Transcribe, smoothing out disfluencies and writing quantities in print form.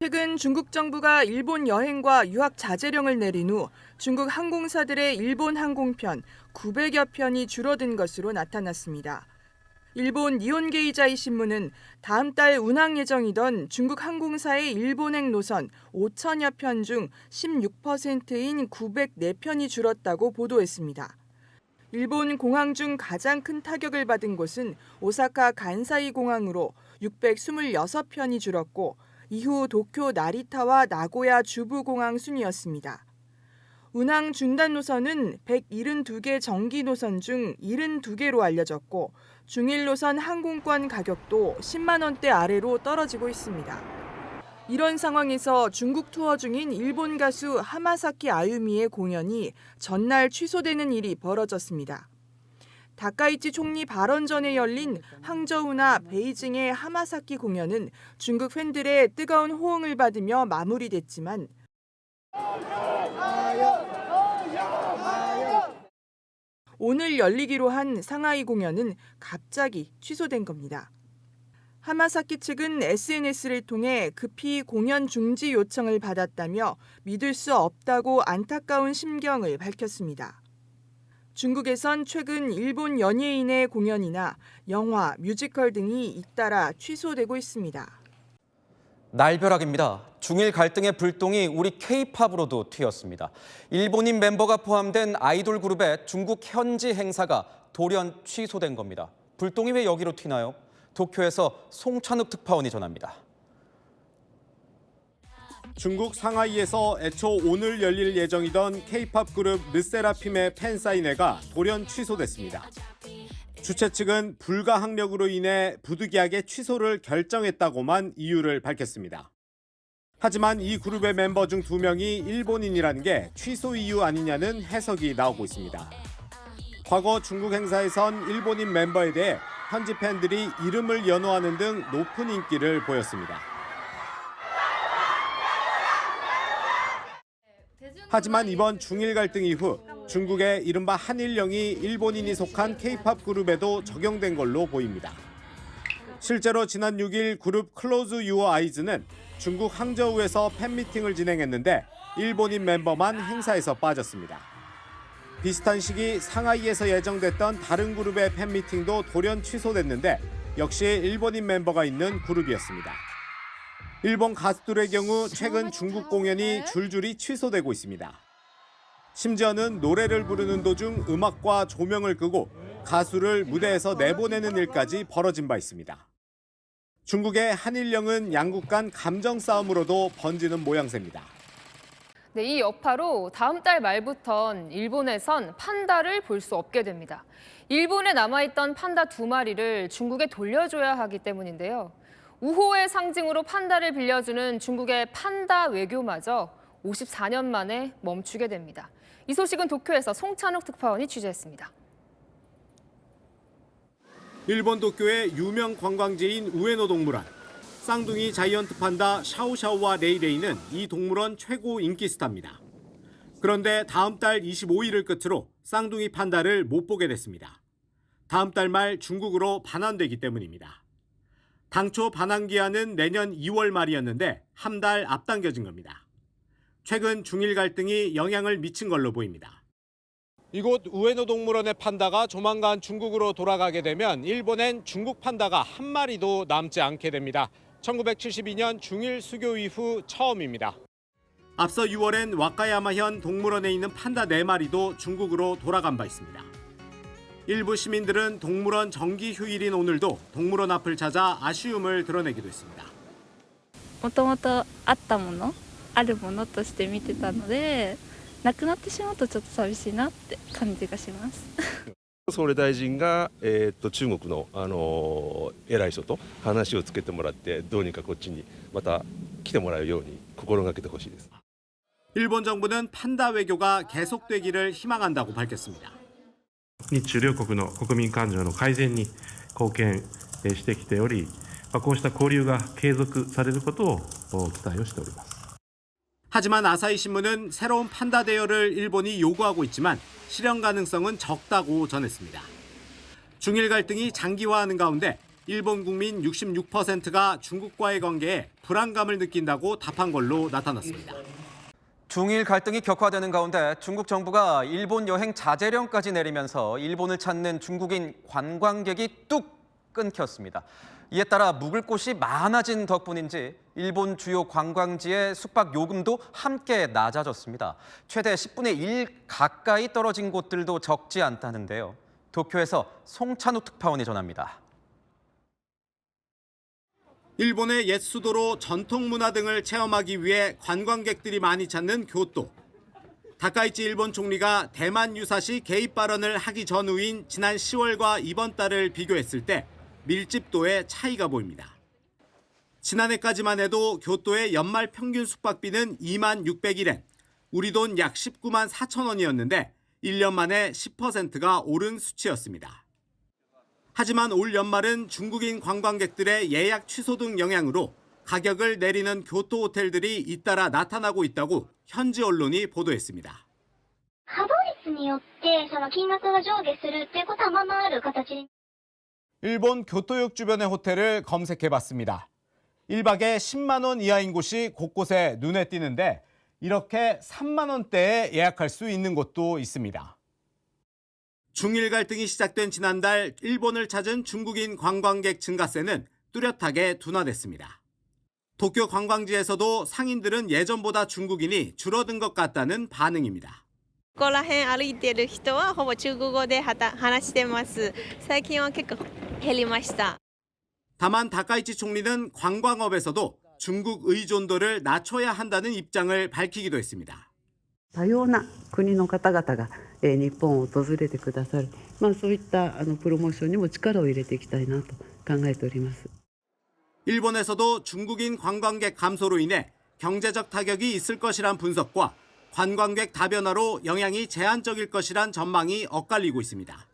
최근 중국 정부가 일본 여행과 유학 자제령을 내린 후 중국 항공사들의 일본 항공편 900여 편이 줄어든 것으로 나타났습니다. 일본 니혼게이자이 신문은 다음 달 운항 예정이던 중국 항공사의 일본행 노선 5천여 편 중 16%인 904편이 줄었다고 보도했습니다. 일본 공항 중 가장 큰 타격을 받은 곳은 오사카 간사이 공항으로 626편이 줄었고 이후 도쿄 나리타와 나고야 주부공항 순이었습니다. 운항 중단 노선은 172개 정기 노선 중 72개로 알려졌고 중일 노선 항공권 가격도 10만 원대 아래로 떨어지고 있습니다. 이런 상황에서 중국 투어 중인 일본 가수 하마사키 아유미의 공연이 전날 취소되는 일이 벌어졌습니다. 다카이치 총리 발언 전에 열린 항저우나 베이징의 하마사키 공연은 중국 팬들의 뜨거운 호응을 받으며 마무리됐지만 오늘 열리기로 한 상하이 공연은 갑자기 취소된 겁니다. 하마사키 측은 SNS를 통해 급히 공연 중지 요청을 받았다며 믿을 수 없다고 안타까운 심경을 밝혔습니다. 중국에선 최근 일본 연예인의 공연이나 영화, 뮤지컬 등이 잇따라 취소되고 있습니다. 날벼락입니다. 중일 갈등의 불똥이 우리 K-팝으로도 튀었습니다. 일본인 멤버가 포함된 아이돌 그룹의 중국 현지 행사가 돌연 취소된 겁니다. 불똥이 왜 여기로 튀나요? 도쿄에서 송찬욱 특파원이 전합니다. 중국 상하이에서 애초 오늘 열릴 예정이던 K-팝 그룹 르세라핌의 팬사인회가 돌연 취소됐습니다. 주최 측은 불가항력으로 인해 부득이하게 취소를 결정했다고만 이유를 밝혔습니다. 하지만 이 그룹의 멤버 중 2명이 일본인이라는 게 취소 이유 아니냐는 해석이 나오고 있습니다. 과거 중국 행사에선 일본인 멤버에 대해 현지 팬들이 이름을 연호하는 등 높은 인기를 보였습니다. 하지만 이번 중일 갈등 이후 중국의 이른바 한일령이 일본인이 속한 K-팝 그룹에도 적용된 걸로 보입니다. 실제로 지난 6일 그룹 클로즈 유어 아이즈는 중국 항저우에서 팬미팅을 진행했는데 일본인 멤버만 행사에서 빠졌습니다. 비슷한 시기 상하이에서 예정됐던 다른 그룹의 팬미팅도 돌연 취소됐는데 역시 일본인 멤버가 있는 그룹이었습니다. 일본 가수들의 경우 최근 중국 공연이 줄줄이 취소되고 있습니다. 심지어는 노래를 부르는 도중 음악과 조명을 끄고 가수를 무대에서 내보내는 일까지 벌어진 바 있습니다. 중국의 한일령은 양국 간 감정 싸움으로도 번지는 모양새입니다. 네, 이 여파로 다음 달 말부턴 일본에선 판다를 볼 수 없게 됩니다. 일본에 남아있던 판다 2마리를 중국에 돌려줘야 하기 때문인데요. 우호의 상징으로 판다를 빌려주는 중국의 판다 외교마저 54년 만에 멈추게 됩니다. 이 소식은 도쿄에서 송찬욱 특파원이 취재했습니다. 일본 도쿄의 유명 관광지인 우에노 동물원. 쌍둥이 자이언트 판다 샤오샤오와 레이레이는 이 동물원 최고 인기 스타입니다. 그런데 다음 달 25일을 끝으로 쌍둥이 판다를 못 보게 됐습니다. 다음 달 말 중국으로 반환되기 때문입니다. 당초 반환 기한은 내년 2월 말이었는데 한 달 앞당겨진 겁니다. 최근 중일 갈등이 영향을 미친 걸로 보입니다. 이곳 우에노 동물원의 판다가 조만간 중국으로 돌아가게 되면 일본엔 중국 판다가 한 마리도 남지 않게 됩니다. 1972년 중일 수교 이후 처음입니다. 앞서 6월엔 와카야마현 동물원에 있는 판다 4마리도 중국으로 돌아간 바 있습니다. 일부 시민들은 동물원 정기 휴일인 오늘도 동물원 앞을 찾아 아쉬움을 드러내기도 했습니다. もともとあったもの、あるものとして見てたので、なくなってしまうとちょっと寂しいなって感じがします。総理大臣が、中国の、偉い人と話をつけてもらってどうにかこっちにまた来てもらうように心がけてほしいです。 일본 정부는 판다 외교가 계속되기를 희망한다고 밝혔습니다. 日中両国の国民感情の改善に貢献してきており、こうした交流が継続されることを期待をしております。 하지만 아사히 신문은 새로운 판다 대여를 일본이 요구하고 있지만 실현 가능성은 적다고 전했습니다. 중일 갈등이 장기화하는 가운데 일본 국민 66%가 중국과의 관계에 불안감을 느낀다고 답한 걸로 나타났습니다. 중일 갈등이 격화되는 가운데 중국 정부가 일본 여행 자제령까지 내리면서 일본을 찾는 중국인 관광객이 뚝 끊겼습니다. 이에 따라 묵을 곳이 많아진 덕분인지 일본 주요 관광지의 숙박 요금도 함께 낮아졌습니다. 최대 10분의 1 가까이 떨어진 곳들도 적지 않다는데요. 도쿄에서 송찬우 특파원이 전합니다. 일본의 옛 수도로 전통 문화 등을 체험하기 위해 관광객들이 많이 찾는 교토. 다카이치 일본 총리가 대만 유사시 개입 발언을 하기 전후인 지난 10월과 이번 달을 비교했을 때 밀집도에 차이가 보입니다. 지난해까지만 해도 교토의 연말 평균 숙박비는 2만 600일엔, 우리 돈 약 19만 4천 원이었는데 1년 만에 10%가 오른 수치였습니다. 하지만 올 연말은 중국인 관광객들의 예약 취소 등 영향으로 가격을 내리는 교토 호텔들이 잇따라 나타나고 있다고 현지 언론이 보도했습니다. 稼働率によってその金額が上下するっていうことはままある形。 일본 교토역 주변의 호텔을 검색해봤습니다. 1박에 10만 원 이하인 곳이 곳곳에 눈에 띄는데 이렇게 3만 원대에 예약할 수 있는 곳도 있습니다. 중일 갈등이 시작된 지난달 일본을 찾은 중국인 관광객 증가세는 뚜렷하게 둔화됐습니다. 도쿄 관광지에서도 상인들은 예전보다 중국인이 줄어든 것 같다는 반응입니다. ここら辺歩いてる人はほぼ中国語で話してます。最近は結構減りました。 다만 다카이치 총리는 관광업에서도 중국 의존도를 낮춰야 한다는 입장을 밝히기도 했습니다. 多様な国の方々が日本を訪れてくださる、そういったプロモーションにも力を入れていきたいなと考えております。 일본에서도 중국인 관광객 감소로 인해 경제적 타격이 있을 것이란 분석과 관광객 다변화로 영향이 제한적일 것이란 전망이 엇갈리고 있습니다.